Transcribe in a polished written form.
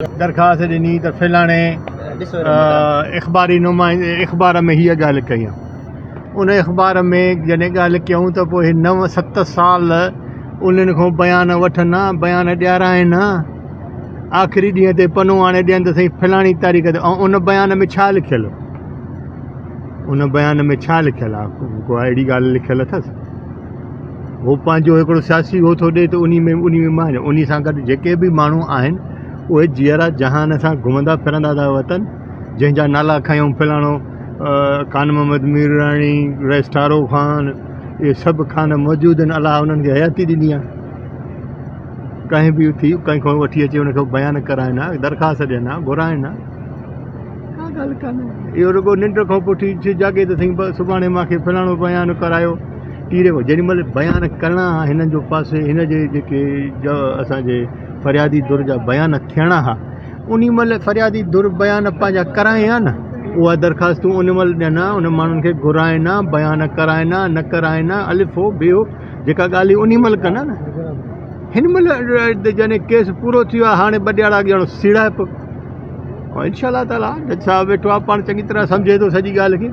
दरख़्वास्त ॾिनी त फलाणे अख़बार में हीअ ॻाल्हि कयूं। उन अख़बार में जॾहिं ॻाल्हि कयूं त पोइ 9-7 साल उन्हनि खां बयान वठनि हा, बयान ॾियाराइनि हा, आख़िरी ॾींहं ते पनो आणे ॾियनि त साईं फलाणी तारीख़ ते। ऐं उन बयान में छा लिखियलु, उन बयान में छा लिखियलु आहे? को अहिड़ी ॻाल्हि लिखियलु अथसि? उहो पंहिंजो हिकिड़ो सियासी उहो थो ॾिए त उन में मां उन सां गॾु जेके बि माण्हू आहिनि उहे जीअरा जहान सां घुमंदा फिरंदा था वतन, जंहिंजा नाला खयूं फलाणो ख़ान मोहम्मद मीरानी, रेस्टारो ख़ान, इहे सभु ख़ान मौजूदु आहिनि। अलाह उन्हनि खे हयाती ॾिनी आहे। कंहिं बि थी कंहिं खां वठी अचे उनखे बयानु कराइनि हा, दरख़्वास्त ॾियनि हा, घुराइनि हा, का ॻाल्हि कान्हे। इहो रुॻो निंड खां पुठी जाॻे त साईं सुभाणे मूंखे फलाणो बयानु करायो। टीरे जेॾी महिल बयानु करणा हिननि जो पासे हिन जे जेके असांजे फ़रियादी दुर जा बयान थियणा हुआ, उन महिल फ़रियादी दुर बयान पंहिंजा कराए हा न, उहा दरख़्वास्तूं उन महिल ॾियनि हा, उन माण्हुनि खे घुराइनि हा, बयान कराइनि हा, न कराइनि हा, अलिफ़ो ॿियो जेका ॻाल्हियूं उन महिल कनि हा न। हिन महिल जॾहिं केस पूरो थी वियो आहे, हाणे 2 ॾियारा ॼणो सीड़ाइप। ऐं इंशा अल्लाह ताला जज साहिबु वेठो आहे, पाण चङी तरह सम्झे थो सॼी ॻाल्हि खे।